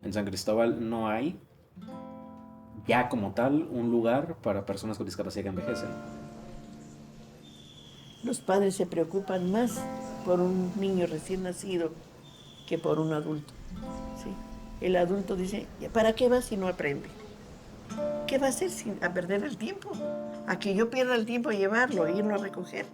En San Cristóbal no hay ya como tal un lugar para personas con discapacidad que envejecen. Los padres se preocupan más por un niño recién nacido que por un adulto. ¿Sí? El adulto dice, "¿Ya ¿para qué va si no aprende? ¿Qué va a hacer sin a perder el tiempo? A que yo pierda el tiempo a llevarlo, a irlo a recoger".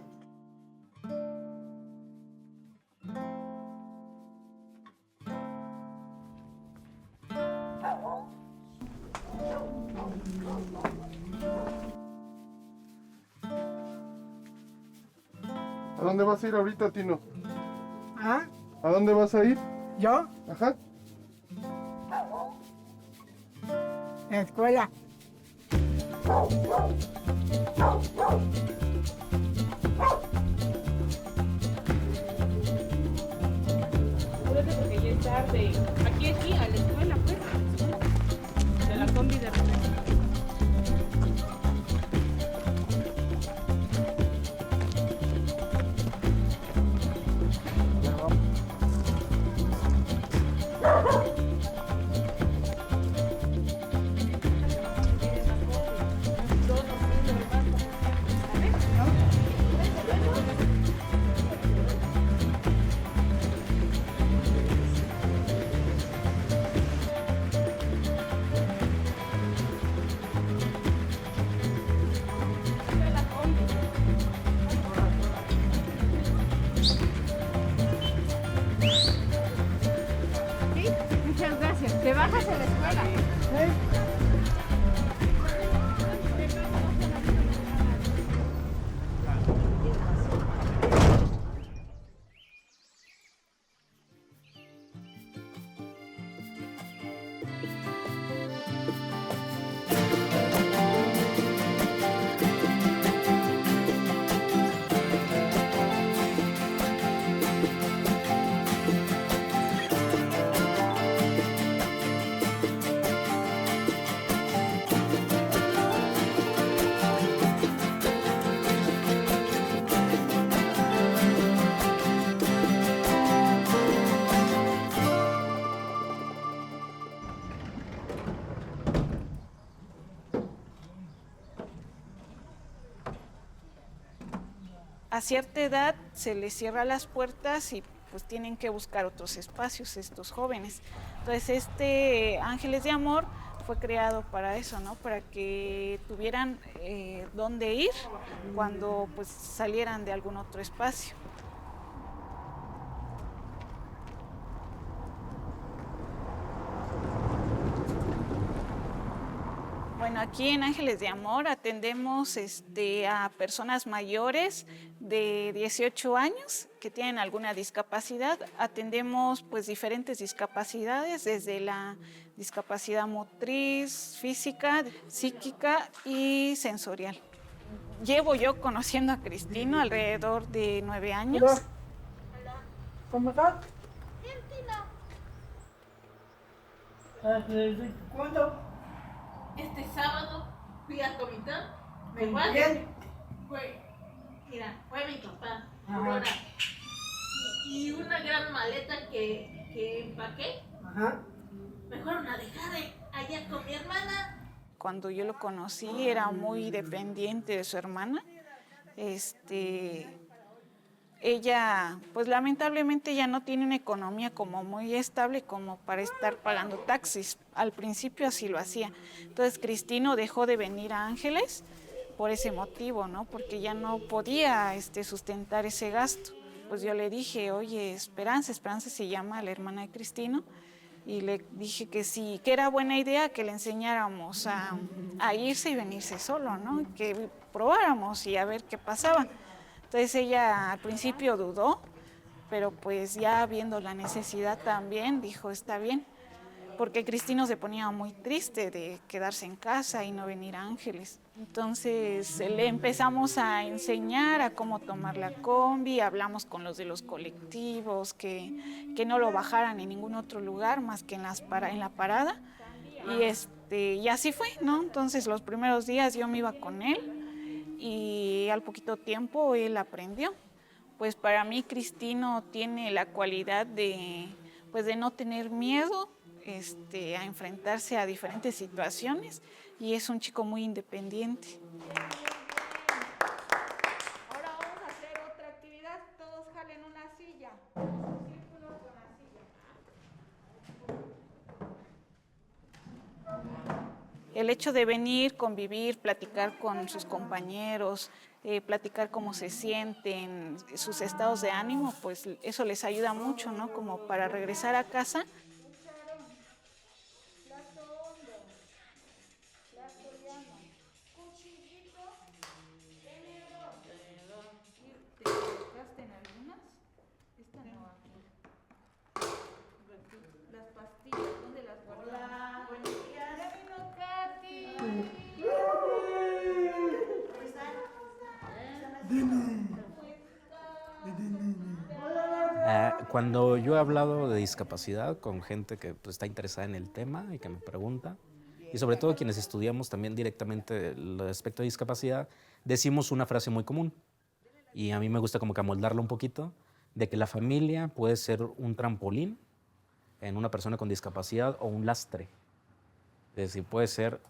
¿A dónde vas a ir ahorita, Tino? ¿Ah? ¿A dónde vas a ir? ¿Yo? Ajá. En la escuela. Apúrate porque ya es tarde. Aquí, a la escuela, pues. De la combi de regreso. Sí, muchas gracias. Te bajas a la escuela. A cierta edad se les cierra las puertas y pues tienen que buscar otros espacios estos jóvenes. Entonces Ángeles de Amor fue creado para eso, ¿no? Para que tuvieran dónde ir cuando pues salieran de algún otro espacio. Bueno, aquí en Ángeles de Amor atendemos a personas mayores de 18 años que tienen alguna discapacidad. Atendemos pues diferentes discapacidades, desde la discapacidad motriz, física, psíquica y sensorial. Llevo yo conociendo a Cristino alrededor de 9 años. Hola. ¿Cómo estás? ¿Cuándo? Este sábado fui a Comitán. ¿Quién? Fue mi papá, Ajá. Aurora. Y una gran maleta que empaqué. Ajá. Me fueron a dejar allá con mi hermana. Cuando yo lo conocí era muy dependiente de su hermana. Ella, pues lamentablemente ya no tiene una economía como muy estable como para estar pagando taxis. Al principio así lo hacía. Entonces Cristino dejó de venir a Ángeles por ese motivo, ¿no? Porque ya no podía sustentar ese gasto. Pues yo le dije, oye, Esperanza se llama la hermana de Cristino, y le dije que sí, que era buena idea que le enseñáramos a irse y venirse solo, ¿no? Que probáramos y a ver qué pasaba. Entonces ella al principio dudó, pero pues ya viendo la necesidad también dijo, está bien, porque Cristino se ponía muy triste de quedarse en casa y no venir a Ángeles. Entonces le empezamos a enseñar a cómo tomar la combi, hablamos con los de los colectivos, que no lo bajaran en ningún otro lugar más que en la parada. Y así fue, ¿no? Entonces los primeros días yo me iba con él y al poquito tiempo él aprendió. Pues para mí Cristino tiene la cualidad de no tener miedo, a enfrentarse a diferentes situaciones y es un chico muy independiente. Ahora vamos a hacer otra actividad. Todos jalen una silla. Un círculo con la silla. El hecho de venir, convivir, platicar con sus compañeros, platicar cómo se sienten, sus estados de ánimo, pues eso les ayuda mucho, ¿no? Como para regresar a casa. ¿Te equivocaste en algunas? Esta no, aquí. Las pastillas, ¿dónde las guardamos? Hola, buenos días. Ya vino Katy. Cuando yo he hablado de discapacidad con gente que pues, está interesada en el tema y que me pregunta, y sobre todo quienes estudiamos también directamente el aspecto de discapacidad, decimos una frase muy común, y a mí me gusta como que amoldarla un poquito, de que la familia puede ser un trampolín en una persona con discapacidad o un lastre. Es decir, puede ser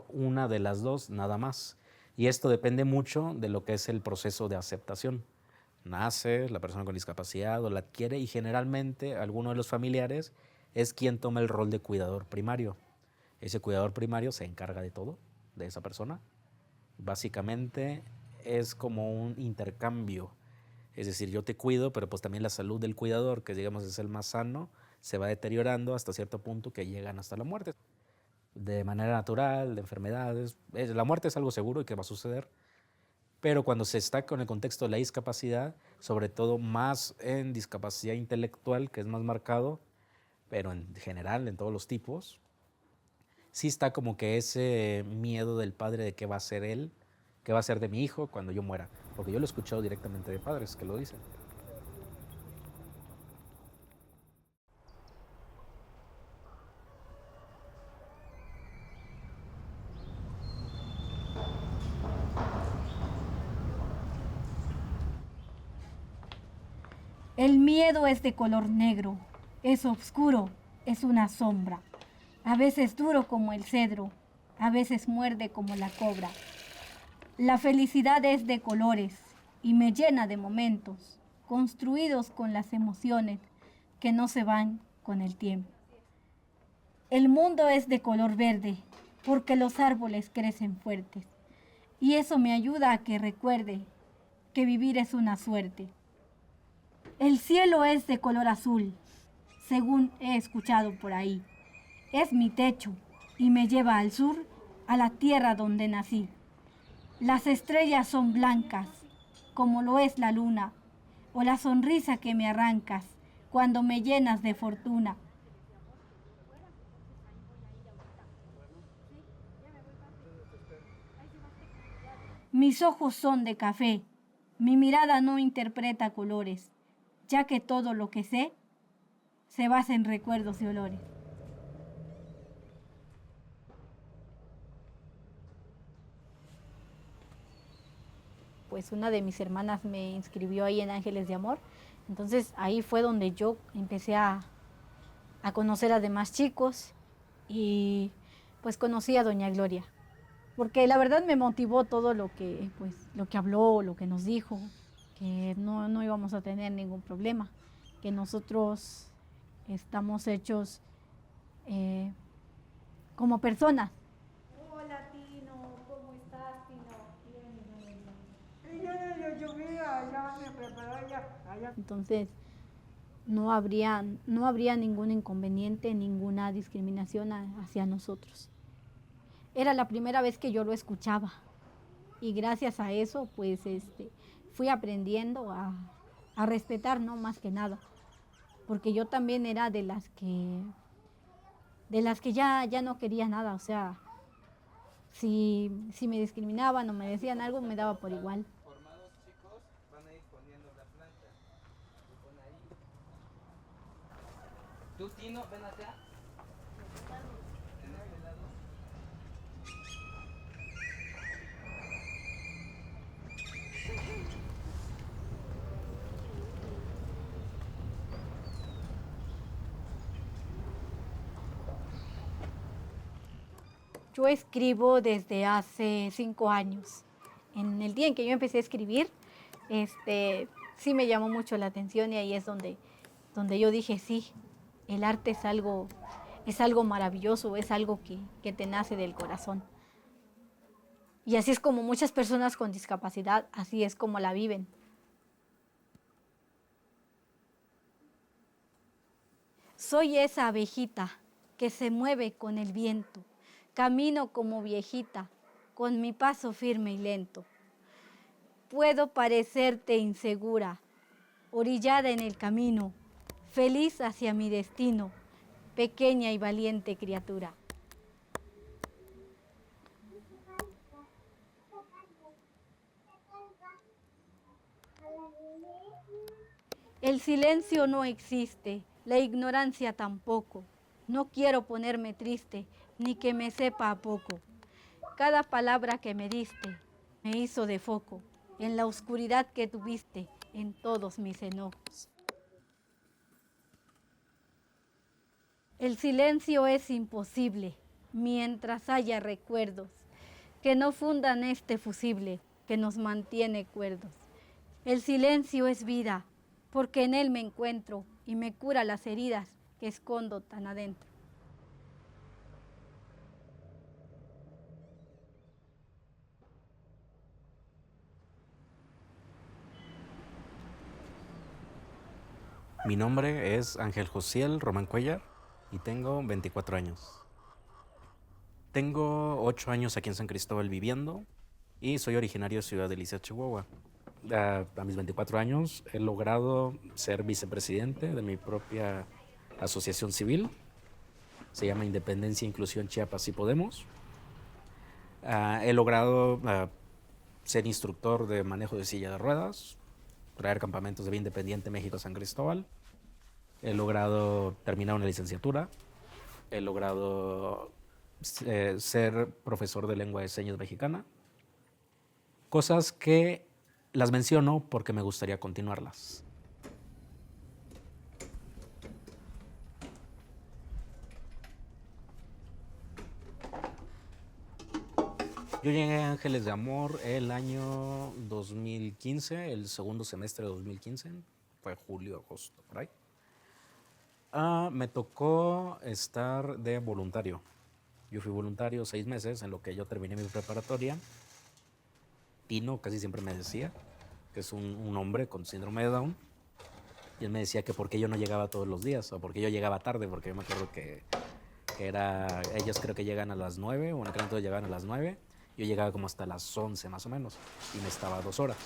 una de las dos nada más. Y esto depende mucho de lo que es el proceso de aceptación. Nace la persona con discapacidad o la adquiere y generalmente alguno de los familiares es quien toma el rol de cuidador primario. Ese cuidador primario se encarga de todo, de esa persona. Básicamente es como un intercambio. Es decir, yo te cuido, pero pues también la salud del cuidador, que digamos es el más sano, se va deteriorando hasta cierto punto que llegan hasta la muerte. De manera natural, de enfermedades. La muerte es algo seguro y que va a suceder. Pero cuando se está con el contexto de la discapacidad, sobre todo más en discapacidad intelectual, que es más marcado, pero en general, en todos los tipos, sí está como que ese miedo del padre de qué va a hacer él, qué va a hacer de mi hijo cuando yo muera. Porque yo lo he escuchado directamente de padres que lo dicen. El miedo es de color negro, es oscuro, es una sombra. A veces duro como el cedro, a veces muerde como la cobra. La felicidad es de colores y me llena de momentos, construidos con las emociones que no se van con el tiempo. El mundo es de color verde porque los árboles crecen fuertes y eso me ayuda a que recuerde que vivir es una suerte. El cielo es de color azul, según he escuchado por ahí. Es mi techo y me lleva al sur, a la tierra donde nací. Las estrellas son blancas, como lo es la luna, o la sonrisa que me arrancas cuando me llenas de fortuna. Mis ojos son de café, mi mirada no interpreta colores, ya que todo lo que sé se basa en recuerdos y olores. Pues una de mis hermanas me inscribió ahí en Ángeles de Amor, entonces ahí fue donde yo empecé a conocer a demás chicos y pues conocí a Doña Gloria, porque la verdad me motivó todo lo que habló, lo que nos dijo, que no íbamos a tener ningún problema, que nosotros estamos hechos como personas. Hola, Tino. ¿Cómo estás, Tino? Yo llovía, ya me preparó allá. Entonces no habría ningún inconveniente, ninguna discriminación hacia nosotros. Era la primera vez que yo lo escuchaba y gracias a eso pues fui aprendiendo a respetar, ¿no? Más que nada, porque yo también era de las que ya no quería nada, o sea, si me discriminaban o me decían algo, me daba por igual. Formados, chicos, van a ir poniendo la planta. Lo pone ahí. Tú, Tino, ven acá. En este lado. Yo escribo desde hace 5 años. En el día en que yo empecé a escribir, sí me llamó mucho la atención y ahí es donde yo dije, sí, el arte es algo maravilloso, es algo que te nace del corazón. Y así es como muchas personas con discapacidad, así es como la viven. Soy esa abejita que se mueve con el viento. Camino como viejita, con mi paso firme y lento. Puedo parecerte insegura, orillada en el camino, feliz hacia mi destino, pequeña y valiente criatura. El silencio no existe, la ignorancia tampoco. No quiero ponerme triste, ni que me sepa a poco. Cada palabra que me diste me hizo de foco en la oscuridad que tuviste en todos mis enojos. El silencio es imposible mientras haya recuerdos que no fundan este fusible que nos mantiene cuerdos. El silencio es vida, porque en él me encuentro y me cura las heridas que escondo tan adentro. Mi nombre es Ángel Josiel Román Cuellar y tengo 24 años. Tengo 8 años aquí en San Cristóbal viviendo y soy originario de Ciudad Delicia, Chihuahua. A mis 24 años he logrado ser vicepresidente de mi propia asociación civil. Se llama Independencia, Inclusión, Chiapas y Podemos. He logrado ser instructor de manejo de silla de ruedas, traer campamentos de Vía Independiente México a San Cristóbal. He logrado terminar una licenciatura. He logrado ser profesor de lengua de señas mexicana. Cosas que las menciono porque me gustaría continuarlas. Yo llegué a Ángeles de Amor el año 2015, el segundo semestre de 2015, fue julio, agosto, por ahí. Me tocó estar de voluntario. Yo fui voluntario 6 meses en lo que yo terminé mi preparatoria. Tino casi siempre me decía, que es un hombre con síndrome de Down, y él me decía que por qué yo no llegaba todos los días, o por qué yo llegaba tarde, porque yo me acuerdo que ellos creo que llegan a las 9, o en aquel entonces llegaban a las 9, yo llegaba como hasta las 11 más o menos, y me estaba 2 horas.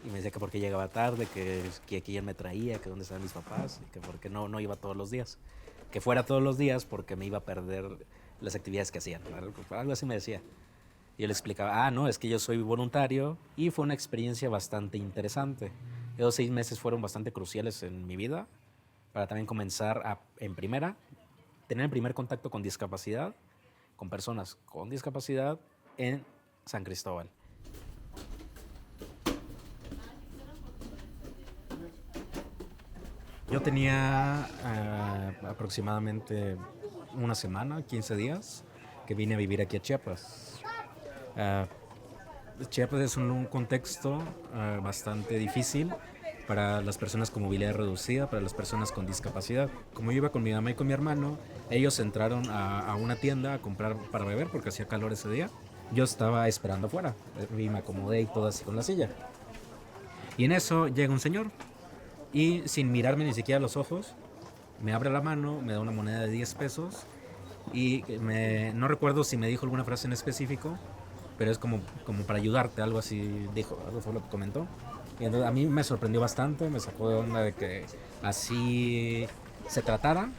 Y me decía que por qué llegaba tarde, que quién me traía, que dónde estaban mis papás, y que por qué no iba todos los días. Que fuera todos los días porque me iba a perder las actividades que hacían, algo así me decía. Y yo le explicaba, no, es que yo soy voluntario, y fue una experiencia bastante interesante. Esos 6 meses fueron bastante cruciales en mi vida, para también comenzar en primera, tener el primer contacto con discapacidad, con personas con discapacidad en San Cristóbal. Yo tenía aproximadamente una semana, 15 días, que vine a vivir aquí a Chiapas. Chiapas es un contexto bastante difícil para las personas con movilidad reducida, para las personas con discapacidad. Como yo iba con mi mamá y con mi hermano, ellos entraron a una tienda a comprar para beber porque hacía calor ese día. Yo estaba esperando afuera y me acomodé y todo así con la silla. Y en eso llega un señor y sin mirarme ni siquiera a los ojos, me abre la mano, me da una moneda de 10 pesos y no recuerdo si me dijo alguna frase en específico, pero es como para ayudarte, algo así dijo, algo fue lo que comentó. Y entonces a mí me sorprendió bastante, me sacó de onda de que así se tratara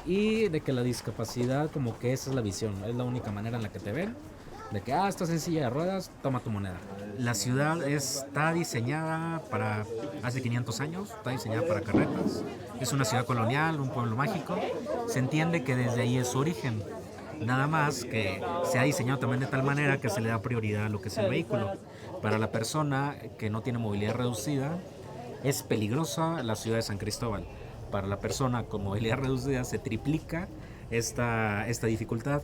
y de que la discapacidad como que esa es la visión, es la única manera en la que te ven, de que estás en silla de ruedas, toma tu moneda. La ciudad está diseñada para hace 500 años, está diseñada para carretas, es una ciudad colonial, un pueblo mágico, se entiende que desde ahí es su origen. Nada más que se ha diseñado también de tal manera que se le da prioridad a lo que es el vehículo. Para la persona que no tiene movilidad reducida, es peligrosa la ciudad de San Cristóbal. Para la persona con movilidad reducida se triplica esta dificultad.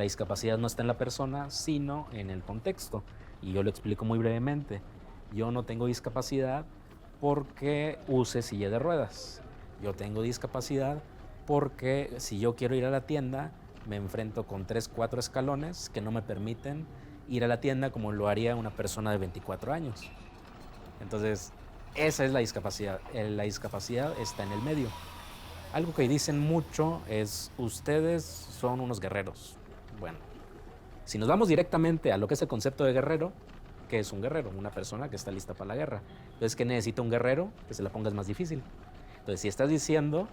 La discapacidad no está en la persona, sino en el contexto. Y yo lo explico muy brevemente. Yo no tengo discapacidad porque use silla de ruedas. Yo tengo discapacidad porque si yo quiero ir a la tienda, me enfrento con 3, 4 escalones que no me permiten ir a la tienda como lo haría una persona de 24 años. Entonces, esa es la discapacidad. La discapacidad está en el medio. Algo que dicen mucho es, ustedes son unos guerreros. Bueno, si nos vamos directamente a lo que es el concepto de guerrero, ¿qué es un guerrero? Una persona que está lista para la guerra. Entonces, ¿qué necesita un guerrero? Que se la pongas más difícil. Entonces, si estás diciendo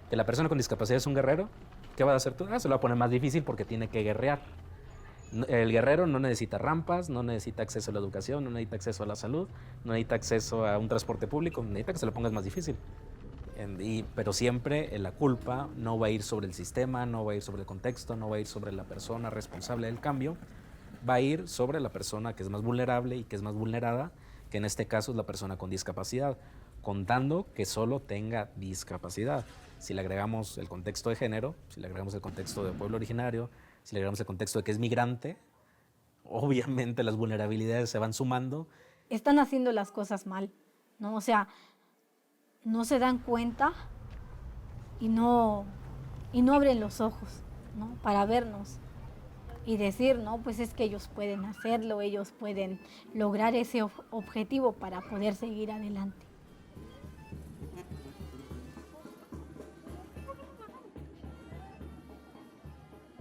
que la persona con discapacidad es un guerrero, ¿qué vas a hacer tú? Se lo va a poner más difícil porque tiene que guerrear. El guerrero no necesita rampas, no necesita acceso a la educación, no necesita acceso a la salud, no necesita acceso a un transporte público, necesita que se lo pongas más difícil. Pero siempre la culpa no va a ir sobre el sistema, no va a ir sobre el contexto, no va a ir sobre la persona responsable del cambio, va a ir sobre la persona que es más vulnerable y que es más vulnerada, que en este caso es la persona con discapacidad, contando que solo tenga discapacidad. Si le agregamos el contexto de género, si le agregamos el contexto de pueblo originario, si le agregamos el contexto de que es migrante, obviamente las vulnerabilidades se van sumando. Están haciendo las cosas mal, ¿no? O sea, no se dan cuenta y no abren los ojos, ¿no? Para vernos y decir, no, pues es que ellos pueden hacerlo, ellos pueden lograr ese objetivo para poder seguir adelante.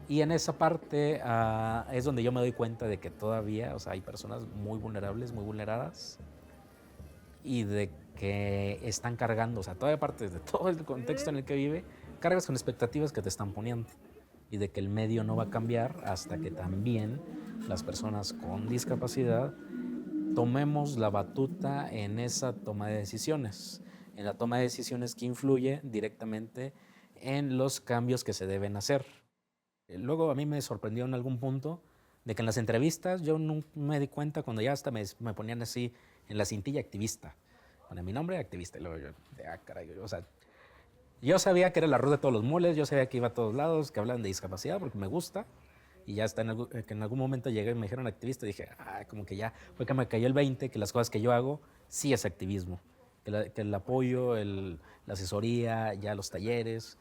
Y en esa parte es donde yo me doy cuenta de que todavía, o sea, hay personas muy vulnerables, muy vulneradas, y de que están cargando, o sea, todavía parte de todo el contexto en el que vive, cargas con expectativas que te están poniendo, y de que el medio no va a cambiar hasta que también las personas con discapacidad tomemos la batuta en esa toma de decisiones, en la toma de decisiones que influye directamente en los cambios que se deben hacer. Luego a mí me sorprendió en algún punto de que en las entrevistas yo no me di cuenta cuando ya hasta me ponían así en la cintilla activista. Bueno, mi nombre activista. Y luego yo, caray, o sea, yo sabía que era el arroz de todos los moles, yo sabía que iba a todos lados, que hablan de discapacidad porque me gusta. Y ya hasta que en algún momento llegué y me dijeron activista y dije, como que ya fue que me cayó el 20, que las cosas que yo hago sí es activismo. Que el apoyo, la asesoría, ya los talleres,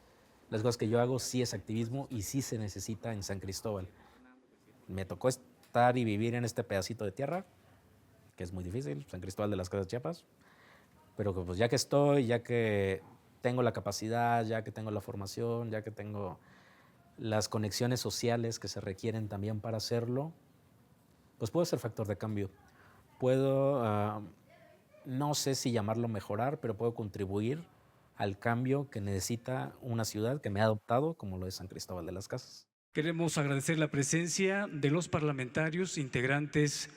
las cosas que yo hago sí es activismo y sí se necesita en San Cristóbal. Me tocó estar y vivir en este pedacito de tierra, que es muy difícil, San Cristóbal de las Casas Chiapas, pero que pues ya que estoy, ya que tengo la capacidad, ya que tengo la formación, ya que tengo las conexiones sociales que se requieren también para hacerlo, pues puedo ser factor de cambio. Puedo, no sé si llamarlo mejorar, pero puedo contribuir al cambio que necesita una ciudad que me ha adoptado, como lo es San Cristóbal de las Casas. Queremos agradecer la presencia de los parlamentarios integrantes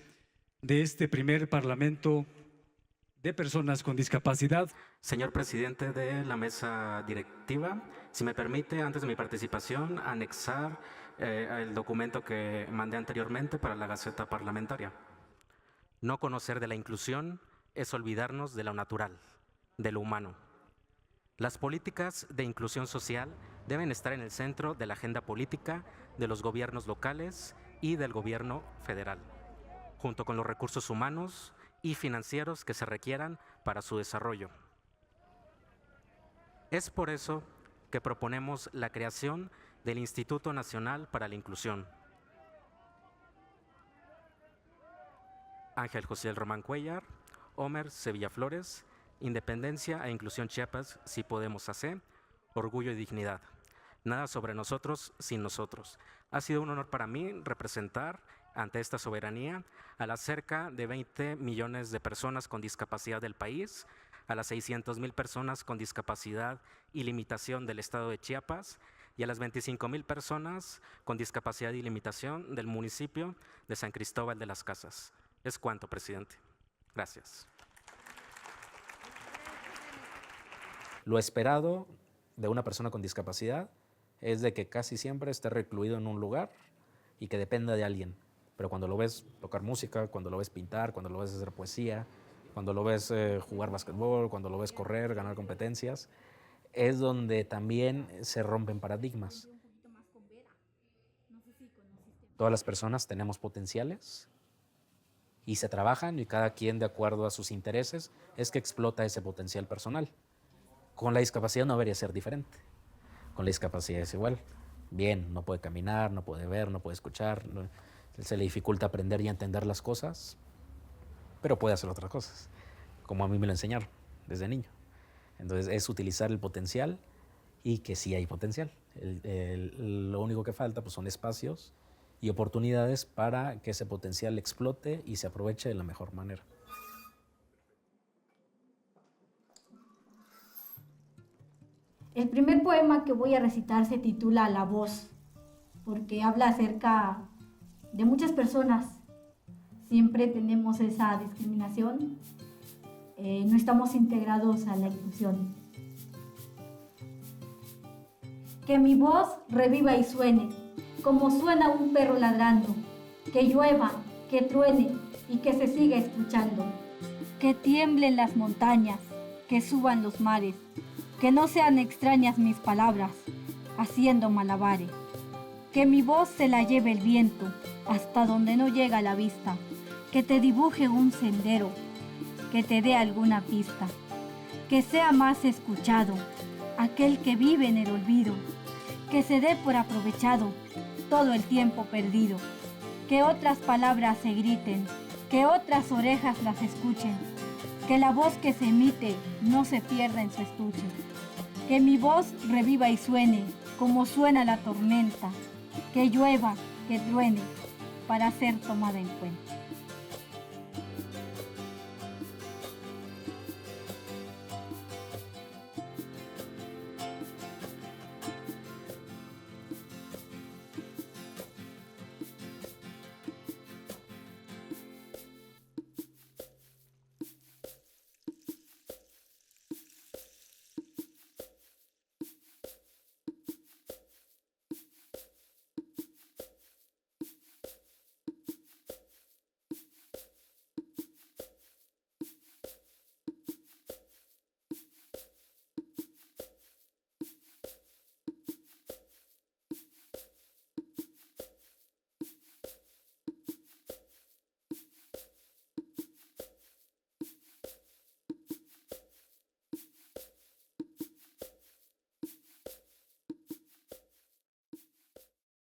de este primer Parlamento de Personas con Discapacidad. Señor presidente de la mesa directiva, si me permite, antes de mi participación, anexar el documento que mandé anteriormente para la Gaceta Parlamentaria. No conocer de la inclusión es olvidarnos de lo natural, de lo humano. Las políticas de inclusión social deben estar en el centro de la agenda política de los gobiernos locales y del gobierno federal, junto con los recursos humanos y financieros que se requieran para su desarrollo. Es por eso que proponemos la creación del Instituto Nacional para la Inclusión. Ángel José Román Cuellar, Homer Sevilla Flores, Independencia e Inclusión Chiapas, si podemos hacer, orgullo y dignidad. Nada sobre nosotros sin nosotros. Ha sido un honor para mí representar ante esta soberanía a las cerca de 20 millones de personas con discapacidad del país, a las 600,000 personas con discapacidad y limitación del estado de Chiapas y a las 25,000 personas con discapacidad y limitación del municipio de San Cristóbal de las Casas. Es cuanto, presidente. Gracias. Lo esperado de una persona con discapacidad es de que casi siempre esté recluido en un lugar y que dependa de alguien. Pero cuando lo ves tocar música, cuando lo ves pintar, cuando lo ves hacer poesía, cuando lo ves jugar básquetbol, cuando lo ves correr, ganar competencias, es donde también se rompen paradigmas. Todas las personas tenemos potenciales y se trabajan y cada quien de acuerdo a sus intereses es que explota ese potencial personal. Con la discapacidad no debería ser diferente. Con la discapacidad es igual. Bien, no puede caminar, no puede ver, no puede escuchar, se le dificulta aprender y entender las cosas, pero puede hacer otras cosas, como a mí me lo enseñaron desde niño. Entonces es utilizar el potencial y que sí hay potencial. Lo único que falta pues, son espacios y oportunidades para que ese potencial explote y se aproveche de la mejor manera. El primer poema que voy a recitar se titula La voz, porque habla acerca de muchas personas. Siempre tenemos esa discriminación, no estamos integrados a la inclusión. Que mi voz reviva y suene, como suena un perro ladrando, que llueva, que truene y que se siga escuchando. Que tiemblen las montañas, que suban los mares, que no sean extrañas mis palabras, haciendo malabares. Que mi voz se la lleve el viento, hasta donde no llega la vista, que te dibuje un sendero, que te dé alguna pista. Que sea más escuchado aquel que vive en el olvido, que se dé por aprovechado todo el tiempo perdido. Que otras palabras se griten, que otras orejas las escuchen, que la voz que se emite no se pierda en su estuche. Que mi voz reviva y suene como suena la tormenta, que llueva, que truene, para ser tomada en cuenta.